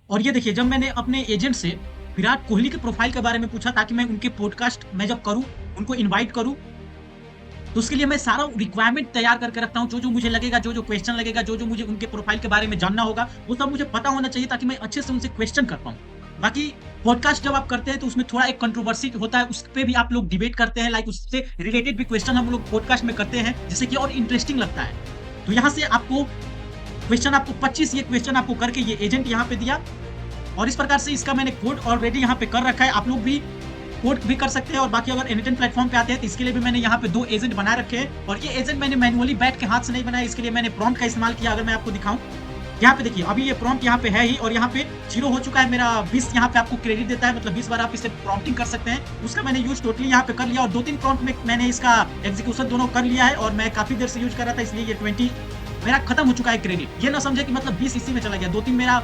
और ये देखिए, जब मैंने अपने एजेंट से विराट कोहली के प्रोफाइल के बारे में पूछा ताकि मैं उनके पॉडकास्ट मैं जब करूँ, उनको इनवाइट करूँ, तो उसके लिए मैं सारा रिक्वायरमेंट तैयार करके रखता हूँ। जो-जो मुझे लगेगा, जो-जो क्वेश्चन लगेगा, जो-जो मुझे उनके प्रोफाइल के बारे में जानना होगा, वो सब मुझे पता होना चाहिए ताकि मैं अच्छे से उनसे क्वेश्चन कर पाऊँ। बाकी पॉडकास्ट जब आप करते हैं तो उसमें थोड़ा एक कंट्रोवर्सी होता है, उस पे भी आप लोग डिबेट करते हैं, लाइक उससे रिलेटेड भी क्वेश्चन हम लोग पॉडकास्ट में करते हैं, जिससे कि और इंटरेस्टिंग लगता है। तो यहाँ से आपको क्वेश्चन आपको 25 ये क्वेश्चन आपको करके ये एजेंट यहाँ पे दिया और इस प्रकार से इसका मैंने कोड ऑलरेडी यहाँ पे कर रखा है। आप लोग भी कोड भी कर सकते हैं और बाकी अगर एनिटन प्लेटफॉर्म पे आते हैं तो इसके लिए भी मैंने यहाँ पे 2 एजेंट बना रखे हैं और ये एजेंट मैंने मैन्युअली बैठ के हाथ से नहीं बनाया, इसके लिए मैंने प्रॉम्प्ट का इस्तेमाल किया। अगर मैं आपको दिखाऊँ, यहाँ पे देखिए, अभी ये प्रॉम्प्ट यहाँ पे है ही और यहाँ पे 0 हो चुका है मेरा। 20 यहाँ पे आपको क्रेडिट देता है, मतलब 20 बार आप इसे प्रॉम्प्टिंग कर सकते हैं। उसका मैंने यूज़ टोटली यहाँ पे कर लिया और 2-3 प्रॉम्प्ट में मैंने इसका एग्जीक्यूशन दोनों कर लिया है और मैं काफ़ी देर से यूज़ कर रहा था, इसलिए ये 20 मेरा खत्म हो चुका है क्रेडिट। ये ना समझे कि मतलब 20 इसी में चला गया, 2-3 मेरा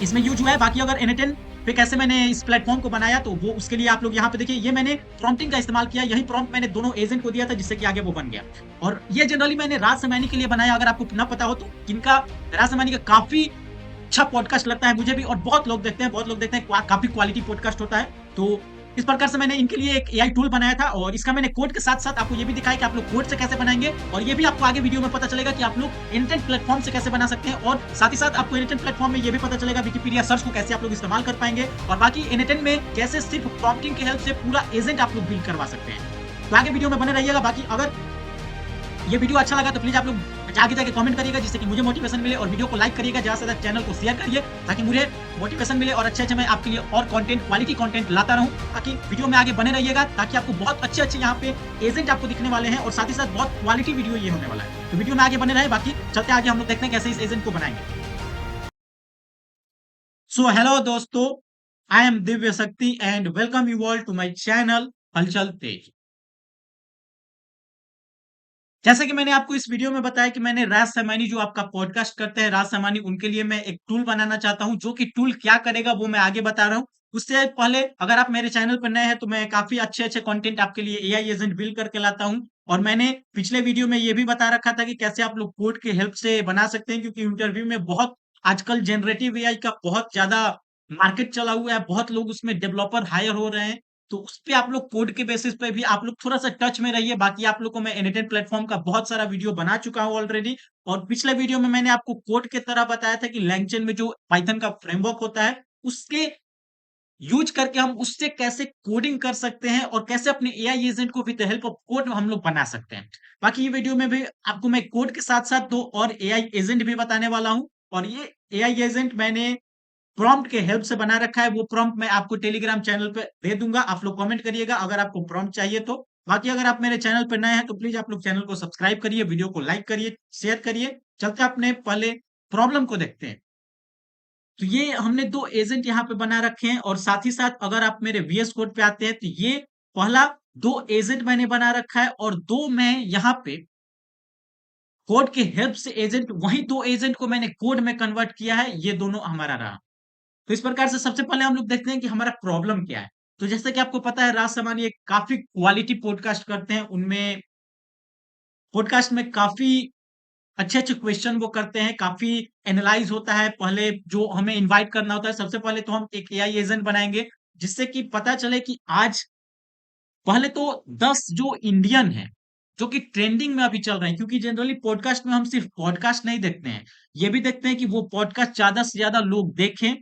इसमें यूज़ हुआ है। बाकी अगर एन पे कैसे मैंने इस प्लेटफ़ॉर्म को बनाया, तो वो उसके लिए आप लोग यहाँ पे देखिए, ये मैंने प्रॉम्प्टिंग का इस्तेमाल किया। यही प्रॉम्प्ट मैंने दोनों एजेंट को दिया था जिससे कि आगे वो बन गया। और ये जनरली मैंने राज सैमानी के लिए बनाया। अगर आपको ना पता हो तो इनका, राज सैमानी का काफ़ी अच्छा पॉडकास्ट लगता है मुझे भी और बहुत लोग देखते हैं, बहुत लोग देखते हैं। काफ़ी क्वालिटी पॉडकास्ट होता है। तो इस प्रकार से मैंने इनके लिए एक एआई टूल बनाया था और इसका मैंने कोड के साथ-साथ आपको ये भी दिखाया कि आप लोग कोड से कैसे बनाएँगे और ये भी आपको आगे वीडियो में पता चलेगा कि आप लोग एनिटेन प्लेटफ़ॉर्म से कैसे बना सकते हैं और साथ ही साथ आपको एनिटेन प्लेटफ़ॉर्म में ये भी पता चलेगा विकिपीडिया सर्च को कैसे आप लोग इस्तेमाल कर पाएँगे और बाकी एनिटेन में कैसे सिर्फ़ प्रॉम्प्टिंग की हेल्प से पूरा एजेंट आप लोग बिल्ड करवा सकते हैं। तो आगे वीडियो में बने रहिएगा। बाकी अगर ये वीडियो अच्छा लगा तो प्लीज़ आप लोग आगे जाके कमेंट करिएगा जिससे कि मुझे मोटिवेशन मिले और वीडियो को लाइक करिएगा, ज़्यादा से ज़्यादा चैनल को शेयर करिए ताकि मुझे मोटिवेशन मिले और अच्छे-अच्छे मैं आपके लिए और कंटेंट, क्वालिटी कंटेंट लाता रहूँ ताकि वीडियो में आगे बने रहिएगा ताकि आपको बहुत अच्छे-अच्छे यहाँ पे एजेंट आपको दिखने वाले हैं और साथ ही साथ बहुत क्वालिटी वीडियो ये होने वाला है। तो वीडियो में आगे बने रहें, बाकी चलते आगे हम लोग देखते हैं कैसे इस एजेंट को बनाएँगे। सो हेलो दोस्तों, आई am Divya Shakti and welcome you all to my channel Halchal Tez. जैसा कि मैंने आपको इस वीडियो में बताया कि मैंने राज सामानी जो आपका पॉडकास्ट करते हैं, राज सामानी, उनके लिए मैं एक टूल बनाना चाहता हूँ, जो कि टूल क्या करेगा वो मैं आगे बता रहा हूँ। उससे पहले अगर आप मेरे चैनल पर नए हैं तो मैं काफ़ी अच्छे-अच्छे कंटेंट आपके लिए एआई एजेंट बिल्ड करके लाता हूँ और मैंने पिछले वीडियो में ये भी बता रखा था कि कैसे आप लोग कोड की हेल्प से बना सकते हैं क्योंकि इंटरव्यू में बहुत आजकल जनरेटिव एआई का बहुत ज़्यादा मार्केट चला हुआ है, बहुत लोग उसमें डेवलपर हायर हो रहे हैं। तो उसपे आप लोग कोड के बेसिस पे भी आप लोग थोड़ा-सा टच में रहिए। बाकी आप लोग को मैं एनिटेन प्लेटफ़ॉर्म का बहुत सारा वीडियो बना चुका हूँ ऑलरेडी और पिछले वीडियो में मैंने आपको कोड की तरह बताया था कि लैंगचेन में जो पाइथन का फ्रेमवर्क होता है, उसके यूज़ करके हम उससे कैसे कोडिंग कर सकते हैं और कैसे अपने एआई एजेंट को with the help of code हम लोग बना सकते हैं। बाकी ये वीडियो में भी आपको मैं कोड के साथ-साथ 2 और एआई एजेंट भी बताने वाला हूँ और ये एआई एजेंट मैंने प्रॉम्प्ट के हेल्प से बना रखा है। वो प्रॉम्प्ट मैं आपको टेलीग्राम चैनल पे दे दूँगा। आप लोग कमेंट करिएगा अगर आपको प्रॉम्प्ट चाहिए तो। बाकी अगर आप मेरे चैनल पे नए हैं तो प्लीज़ आप लोग चैनल को सब्सक्राइब करिए, वीडियो को लाइक करिए, शेयर करिए। चलते हैं अपने पहले प्रॉब्लम को देखते हैं। तो ये हमने 2 एजेंट यहाँ पे बना रखे हैं और साथ ही साथ अगर आप मेरे वीएस कोड पे आते हैं तो ये पहला 2 एजेंट मैंने बना रखा है और 2 मैं यहाँ पे कोड की हेल्प से एजेंट, वही 2 एजेंट को मैंने कोड में कन्वर्ट किया है, ये दोनों हमारा रहा। तो इस प्रकार से सबसे पहले हम लोग देखते हैं कि हमारा प्रॉब्लम क्या है। तो जैसे कि आपको पता है राज सामानी एक काफ़ी क्वालिटी पॉडकास्ट करते हैं। उनमें पॉडकास्ट में काफ़ी अच्छे-अच्छे क्वेश्चन वो करते हैं, काफ़ी एनालाइज़ होता है। पहले जो हमें इनवाइट करना होता है, सबसे पहले तो हम एक एआई एजेंट बनाएँगे, जिससे कि पता चले कि आज पहले तो 10 जो इंडियन हैं, जो कि ट्रेंडिंग में अभी चल रहे हैं, क्योंकि जनरली पॉडकास्ट में हम सिर्फ पॉडकास्ट नहीं देखते हैं, ये भी देखते हैं कि वो पॉडकास्ट ज़्यादा से ज़्यादा लोग देखें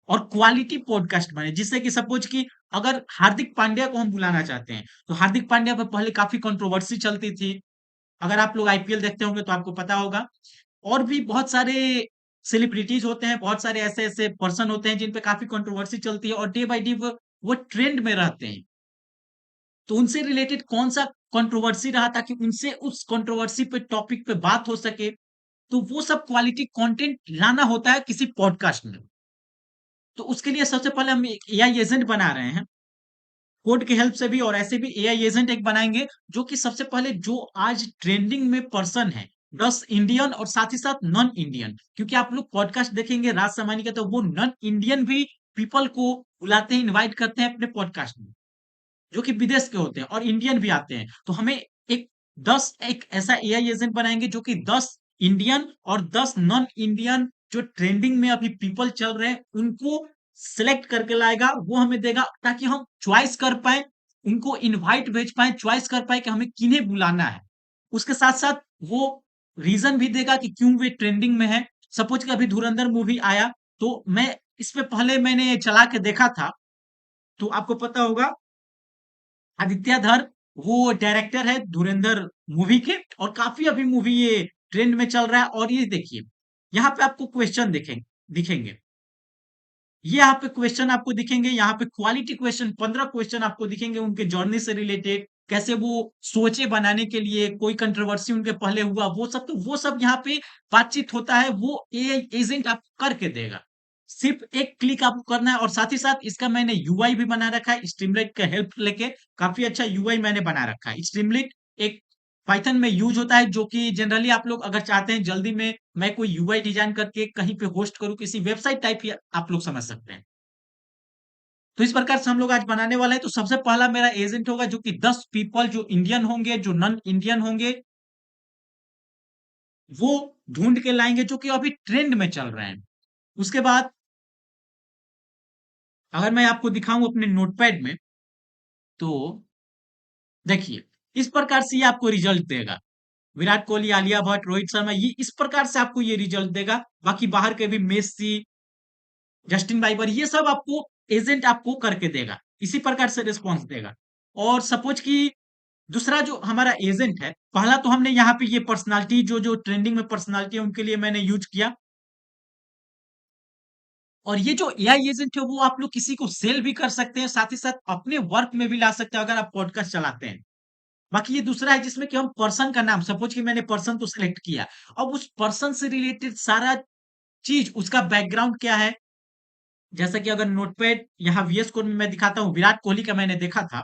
और क्वालिटी पॉडकास्ट बने, जिससे कि सपोज कि अगर हार्दिक पांड्या को हम बुलाना चाहते हैं, तो हार्दिक पांड्या पे पहले काफ़ी कंट्रोवर्सी चलती थी। अगर आप लोग आईपीएल देखते होंगे तो आपको पता होगा। और भी बहुत सारे सेलिब्रिटीज़ होते हैं, बहुत सारे ऐसे-ऐसे पर्सन होते हैं जिन पे काफ़ी कंट्रोवर्सी चलती है और डे बाय डे वो ट्रेंड में रहते हैं। तो उनसे रिलेटेड कौन-सा कंट्रोवर्सी रहा ताकि उनसे उस कंट्रोवर्सी पे, टॉपिक पे बात हो सके, तो वो सब क्वालिटी कंटेंट लाना होता है किसी पॉडकास्ट में। तो उसके लिए सबसे पहले हम एक एआई एजेंट बना रहे हैं। कोड की हेल्प से भी और ऐसे भी एआई एजेंट एक बनाएँगे, जो कि सबसे पहले जो आज ट्रेंडिंग में पर्सन है, 10 इंडियन और साथ ही साथ नॉन इंडियन, क्योंकि आप लोग पॉडकास्ट देखेंगे राज सामानी का तो वो नॉन इंडियन भी पीपल को बुलाते हैं, इनवाइट करते हैं अपने पॉडकास्ट में, जो कि विदेश के होते हैं और इंडियन भी आते हैं। तो हमें एक 10 एक ऐसा एआई एजेंट बनाएँगे जो कि 10 इंडियन और 10 नॉन इंडियन जो ट्रेंडिंग में अभी पीपल चल रहे हैं उनको सिलेक्ट करके लाएगा, वो हमें देगा ताकि हम चॉइस कर पाए, उनको इनवाइट भेज पाए, चॉइस कर पाए कि हमें किन्हें बुलाना है। उसके साथ साथ वो रीजन भी देगा कि क्यों वे ट्रेंडिंग में है। सपोज कि अभी धुरंधर मूवी आया, तो मैं इससे पहले मैंने चला के देखा था, तो आपको पता होगा आदित्य धर वो डायरेक्टर है धुरंधर मूवी के, और काफी अभी मूवी ये ट्रेंड में चल रहा है। और ये देखिए, यहाँ पे आपको क्वेश्चन दिखेंगे दिखेंगे ये यहाँ पे क्वेश्चन आपको दिखेंगे, यहाँ पे क्वालिटी क्वेश्चन 15 क्वेश्चन आपको दिखेंगे उनके जर्नी से रिलेटेड, कैसे वो सोचे बनाने के लिए, कोई कंट्रोवर्सी उनके पहले हुआ वो सब, तो वो सब यहाँ पे बातचीत होता है, वो एआई एजेंट आपको करके देगा। सिर्फ एक क्लिक आपको करना है। और साथ ही साथ इसका मैंने यूआई भी बना रखा है स्ट्रीमलाइट का हेल्प लेके, काफी अच्छा यूआई मैंने बना रखा है। स्ट्रीमलाइट एक पाइथन में यूज होता है, जो कि जनरली आप लोग अगर चाहते हैं जल्दी में मैं कोई यूआई डिजाइन करके कहीं पे होस्ट करूं, किसी वेबसाइट टाइप ही आप लोग समझ सकते हैं। तो इस प्रकार से हम लोग आज बनाने वाले हैं। तो सबसे पहला मेरा एजेंट होगा जो कि 10 पीपल जो इंडियन होंगे, जो नॉन इंडियन होंगे, वो ढूंढ के लाएंगे जो कि अभी ट्रेंड में चल रहे हैं। उसके बाद अगर मैं आपको दिखाऊं अपने नोटपैड में, तो देखिए इस प्रकार से ये आपको रिजल्ट देगा। विराट कोहली, आलिया भट्ट, रोहित शर्मा, ये इस प्रकार से आपको ये रिजल्ट देगा। बाकी बाहर के भी मेसी, जस्टिन बाइबर, ये सब आपको एजेंट आपको करके देगा, इसी प्रकार से रिस्पॉन्स देगा। और सपोज कि दूसरा जो हमारा एजेंट है, पहला तो हमने यहाँ पे ये पर्सनालिटी जो जो ट्रेंडिंग में पर्सनालिटी है उनके लिए मैंने यूज किया। और ये जो एआई एजेंट है वो आप लोग किसी को सेल भी कर सकते हैं, साथ ही साथ अपने वर्क में भी ला सकते हैं अगर आप पॉडकास्ट चलाते हैं। बाकी ये दूसरा है जिसमें कि हम पर्सन का नाम, सपोज कि मैंने पर्सन तो सिलेक्ट किया, अब उस पर्सन से रिलेटेड सारा चीज, उसका बैकग्राउंड क्या है। जैसा कि अगर नोटपैड यहाँ वीएस कोड में मैं दिखाता हूँ, विराट कोहली का मैंने देखा था,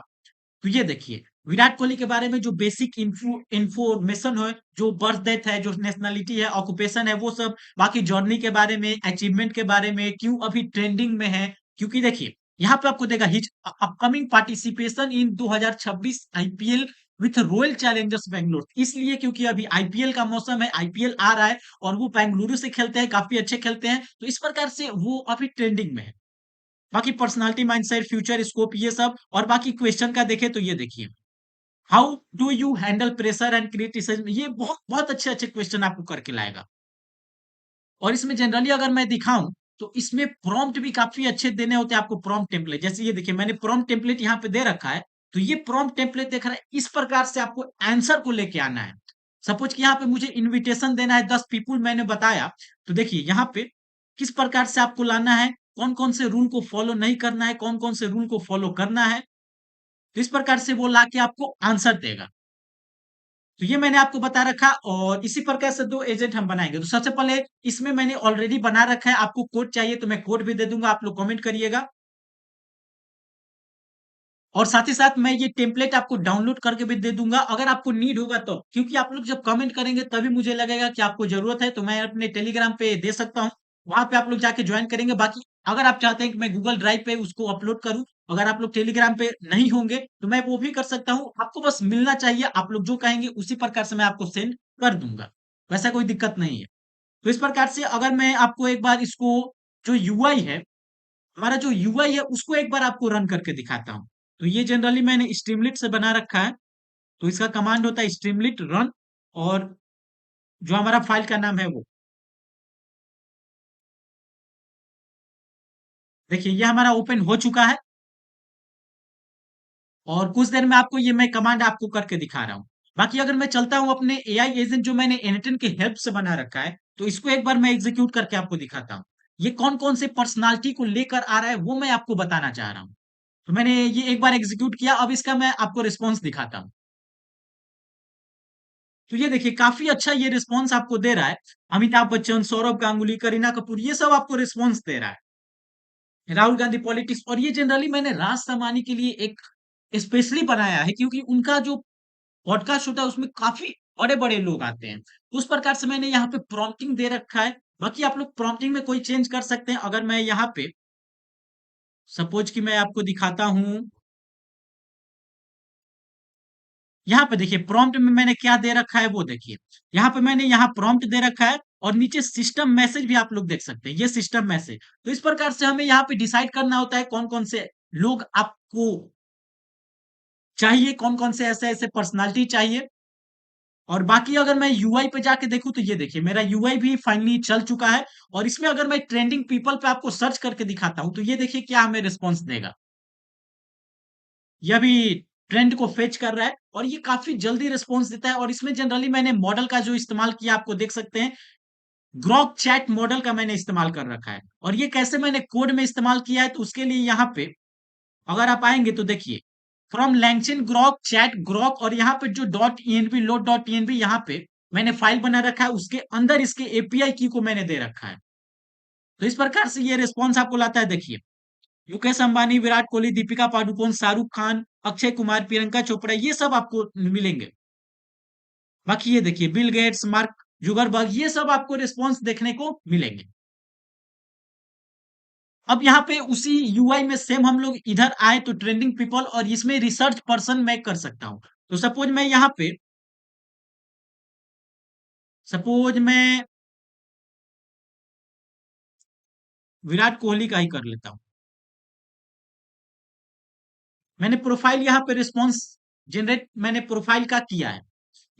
तो ये देखिए विराट कोहली के बारे में जो बेसिक इंफॉर्मेशन है, जो बर्थ डेट है, जो नेशनलिटी है, ऑक्यूपेशन है, वो सब, बाकी जर्नी के बारे में, अचीवमेंट के बारे में, क्यों अभी ट्रेंडिंग में है। क्योंकि देखिए यहाँ पे आपको देगा his upcoming participation in 2026 IPL with royal Challengers Bangalore, इसलिए क्योंकि अभी आईपीएल का मौसम है, आईपीएल आ रहा है और वो बेंगलुरु से खेलते हैं, काफी अच्छे खेलते हैं, तो इस प्रकार से वो अभी ट्रेंडिंग में है। बाकी पर्सनालिटी, माइंडसेट, फ्यूचर स्कोप, ये सब। और बाकी क्वेश्चन का देखें तो ये देखिए, how do you handle pressure and criticism, ये बहुत बहुत अच्छे अच्छे क्वेश्चन आपको करके लाएगा। और इसमें जनरली अगर मैं दिखाऊं, तो इसमें प्रॉम्प्ट भी काफी अच्छे देने होते हैं आपको। प्रॉम्प्ट टेम्पलेट जैसे ये देखिए, मैंने प्रॉम्प्ट टेम्पलेट यहाँ पे दे रखा है, तो ये प्रॉम्प्ट टेम्पलेट देख रहा है, इस प्रकार से आपको आंसर को लेके आना है। सपोज कि यहाँ पे मुझे इन्विटेशन देना है 10 पीपुल, मैंने बताया, तो देखिए यहाँ पे किस प्रकार से आपको लाना है, कौन कौन से रूल को फॉलो नहीं करना है, कौन कौन से रूल को फॉलो करना है, तो इस प्रकार से वो लाके आपको आंसर देगा। तो ये मैंने आपको बता रखा, और इसी प्रकार से दो एजेंट हम बनाएंगे। तो सबसे पहले इसमें मैंने ऑलरेडी बना रखा है, आपको कोड चाहिए तो मैं कोड भी दे दूंगा, आप लोग कमेंट करिएगा। और साथ ही साथ मैं ये टेम्पलेट आपको डाउनलोड करके भी दे दूंगा अगर आपको नीड होगा तो, क्योंकि आप लोग जब कमेंट करेंगे तभी मुझे लगेगा कि आपको जरूरत है, तो मैं अपने टेलीग्राम पे दे सकता हूँ, वहां पे आप लोग जाके ज्वाइन करेंगे। बाकी अगर आप चाहते हैं कि मैं गूगल ड्राइव पे उसको अपलोड करूं, अगर आप लोग टेलीग्राम पे नहीं होंगे तो मैं वो भी कर सकता हूँ, आपको बस मिलना चाहिए, आप लोग जो कहेंगे उसी प्रकार से मैं आपको सेंड कर दूंगा, वैसा कोई दिक्कत नहीं है। तो इस प्रकार से अगर मैं आपको एक बार इसको, जो यूआई है, हमारा जो यूआई है उसको एक बार आपको रन करके दिखाता हूँ। तो ये जनरली मैंने स्ट्रीमलिट से बना रखा है, तो इसका कमांड होता है स्ट्रीमलिट रन, और जो हमारा फाइल का नाम है वो देखिए, ये हमारा ओपन हो चुका है। और कुछ देर में आपको ये मैं कमांड आपको करके दिखा रहा हूँ। बाकी अगर मैं चलता हूँ अपने एआई एजेंट जो मैंने एनएटन की हेल्प से बना रखा है, तो इसको एक बार मैं एग्जीक्यूट करके आपको दिखाता हूँ। ये कौन कौन से पर्सनालिटी को लेकर आ रहा है वो मैं आपको बताना चाह रहा हूँ। तो मैंने ये एक बार एग्जीक्यूट किया, अब इसका मैं आपको रिस्पॉन्स दिखाता हूँ। तो ये देखिए काफी अच्छा ये रिस्पॉन्स आपको दे रहा है। अमिताभ बच्चन, सौरभ गांगुली, करीना कपूर, ये सब आपको रिस्पॉन्स दे रहा है। राहुल गांधी पॉलिटिक्स, और ये जनरली मैंने राज सामानी के लिए एक स्पेशली बनाया है, क्योंकि उनका जो पॉडकास्ट होता है उसमें काफी बड़े बड़े लोग आते हैं, तो उस प्रकार से मैंने यहाँ पे प्रॉम्प्टिंग दे रखा है। बाकी आप लोग प्रॉम्प्टिंग में कोई चेंज कर सकते हैं। अगर मैं यहाँ पे सपोज कि मैं आपको दिखाता हूं, यहाँ पे देखिए प्रॉम्प्ट में मैंने क्या दे रखा है वो देखिए, यहाँ पे मैंने यहाँ प्रॉम्प्ट दे रखा है, और नीचे सिस्टम मैसेज भी आप लोग देख सकते हैं, ये सिस्टम मैसेज। तो इस प्रकार से हमें यहाँ पे डिसाइड करना होता है कौन-कौन से लोग आपको चाहिए, कौन-कौन से ऐसे-ऐसे पर्सनैलिटी चाहिए। और बाकी अगर मैं यूआई पे जाके देखूँ तो ये देखिए मेरा यूआई भी फाइनली चल चुका है और इसमें अगर मैं ट्रेंडिंग पीपल पे आपको सर्च करके दिखाता हूँ, तो ये देखिए क्या हमें रिस्पॉन्स देगा। यह भी ट्रेंड को फेच कर रहा है और ये काफ़ी जल्दी रिस्पॉन्स देता है और इसमें जनरली मैंने मॉडल का जो इस्तेमाल किया आपको देख सकते हैं, ग्रॉक चैट मॉडल का मैंने इस्तेमाल कर रखा है। और ये कैसे मैंने कोड में इस्तेमाल किया है तो उसके लिए यहाँ पे अगर आप आएँगे तो देखिए, फ्रॉम लैंगचिन ग्रॉक चैट ग्रॉक और यहाँ पे जो .env लोड .env यहाँ पे मैंने फाइल बना रखा है, उसके अंदर इसके एपीआई की को मैंने दे रखा है। तो इस प्रकार से ये रिस्पॉन्स आपको लाता है देखिए। मुकेश अंबानी, विराट कोहली, दीपिका पादुकोण, शाहरुख खान, अक्षय कुमार, प्रियंका चोपड़ा ये सब आपको मिलेंगे। बाकी ये देखिए बिल गेट्स, मार्क जुगरबर्ग ये सब आपको रिस्पॉन्स देखने को मिलेंगे। अब यहाँ पे उसी यूआई में सेम हम लोग इधर आए तो ट्रेंडिंग पीपल और इसमें रिसर्च पर्सन मैं कर सकता हूँ। तो सपोज मैं विराट कोहली का ही कर लेता हूँ। मैंने प्रोफाइल यहाँ पे रिस्पॉन्स जनरेट मैंने प्रोफाइल का किया है।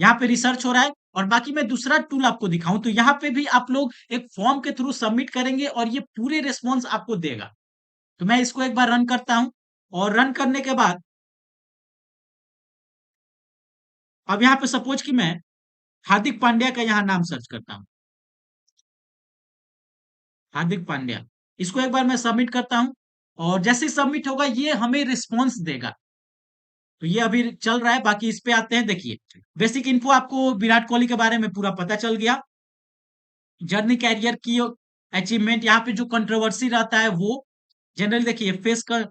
यहाँ पे रिसर्च हो रहा है और बाकी मैं दूसरा टूल आपको दिखाऊं तो यहाँ पे भी आप लोग एक फॉर्म के थ्रू सबमिट करेंगे और ये पूरे रिस्पॉन्स आपको देगा। तो मैं इसको एक बार रन करता हूं और रन करने के बाद अब यहाँ पे सपोज कि मैं हार्दिक पांड्या का यहाँ नाम सर्च करता हूँ। हार्दिक पांड्या इसको एक बार मैं सबमिट करता हूं और जैसे सबमिट होगा ये हमें रिस्पॉन्स देगा। तो ये अभी चल रहा है। बाकी इस पे आते हैं देखिए बेसिक इन्फो आपको विराट कोहली के बारे में पूरा पता चल गया। जर्नी कैरियर की अचीवमेंट यहाँ पे जो कंट्रोवर्सी रहता है वो जनरली देखिए फेस का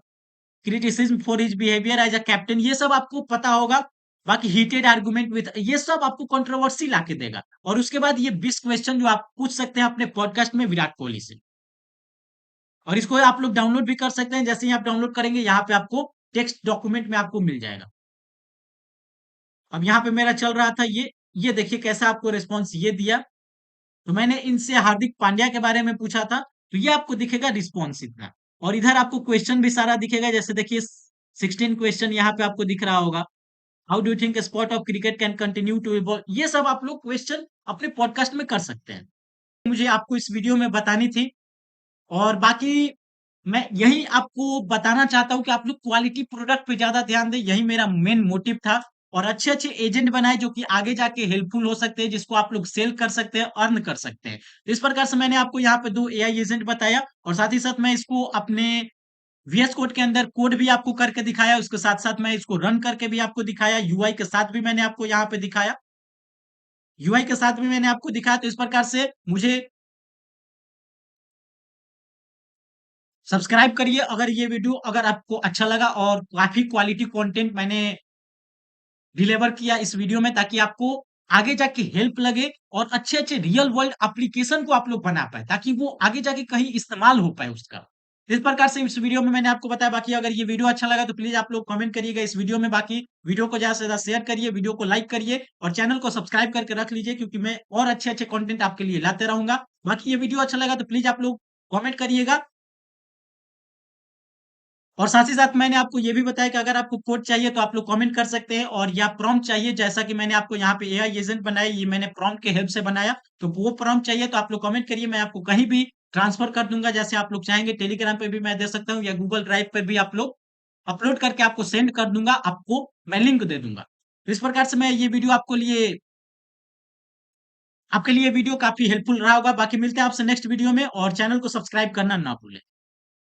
criticism for his behaviour as a captain ये सब आपको पता होगा। बाकी हीटेड आर्गुमेंट विथ ये सब आपको कंट्रोवर्सी लाके देगा और उसके बाद ये 20 क्वेश्चन जो आप पूछ सकते हैं अपने पॉडकास्ट में विराट कोहली से। और इसको आप लोग डाउनलोड भी कर सकते हैं। जैसे ही आप डाउनलोड करेंगे यहाँ पे आपको टेक्स्ट डॉक्यूमेंट में आपको मिल जाएगा। अब यहाँ पे मेरा चल रहा था ये देखिए कैसा आपको रिस्पॉन्स ये दिया। तो मैंने इनसे हार्दिक पांड्या के बारे में पूछा था तो ये आपको दिखेगा रिस्पॉन्स इतना। और इधर आपको क्वेश्चन भी सारा दिखेगा जैसे देखिए 16 क्वेश्चन यहाँ पे आपको दिख रहा होगा। How do you think sport of cricket can continue to evolve ये सब आप लोग क्वेश्चन अपने पॉडकास्ट में कर सकते हैं। मुझे आपको इस वीडियो में बतानी थी और बाकी मैं यही आपको बताना चाहता हूँ कि आप लोग क्वालिटी प्रोडक्ट पे ज्यादा ध्यान दें। यही मेरा मेन मोटिव था और अच्छे अच्छे एजेंट बनाए जो कि आगे जाके हेल्पफुल हो सकते हैं, जिसको आप लोग सेल कर सकते हैं, अर्न कर सकते हैं। तो इस प्रकार से मैंने आपको यहाँ पे 2 एआई एजेंट बताया और साथ ही साथ मैं इसको अपने वीएस कोड के अंदर कोड भी आपको करके दिखाया। उसके साथ साथ मैं इसको रन करके भी आपको दिखाया। यूआई के साथ भी मैंने आपको यहाँ पे दिखाया। यूआई के साथ भी मैंने आपको दिखाया। तो इस प्रकार से मुझे सब्सक्राइब करिए अगर ये वीडियो अगर आपको अच्छा लगा और काफी क्वालिटी कंटेंट मैंने डिलीवर किया इस वीडियो में ताकि आपको आगे जाके हेल्प लगे और अच्छे अच्छे रियल वर्ल्ड एप्लीकेशन को आप लोग बना पाए ताकि वो आगे जाके कहीं इस्तेमाल हो पाए उसका। इस प्रकार से इस वीडियो में मैंने आपको बताया। बाकी अगर ये वीडियो अच्छा लगा तो प्लीज आप लोग कमेंट करिएगा इस वीडियो में। बाकी वीडियो को ज्यादा से ज्यादा शेयर करिए, वीडियो को लाइक करिए और चैनल को सब्सक्राइब करके रख लीजिए क्योंकि मैं और अच्छे अच्छे कंटेंट आपके लिए लाते रहूंगा। बाकी ये वीडियो अच्छा लगा तो प्लीज आप लोग कमेंट करिएगा और साथ ही साथ मैंने आपको ये भी बताया कि अगर आपको कोड चाहिए तो आप लोग कमेंट कर सकते हैं और या प्रॉम्प्ट चाहिए जैसा कि मैंने आपको यहाँ पे एआई एजेंट बनाया, ये मैंने प्रॉम्प्ट के हेल्प से बनाया। तो वो प्रॉम्प्ट चाहिए तो आप लोग कमेंट करिए, मैं आपको कहीं भी ट्रांसफर कर दूंगा जैसे आप लोग चाहेंगे। टेलीग्राम पे भी मैं दे सकता हूँ या गूगल ड्राइव पे भी आप लोग अपलोड करके आपको सेंड कर दूंगा, आपको मैं लिंक दे दूंगा। तो इस प्रकार से मैं ये वीडियो आपके लिए वीडियो काफी हेल्पफुल रहा होगा। बाकी मिलते हैं आपसे नेक्स्ट वीडियो में और चैनल को सब्सक्राइब करना ना भूलें।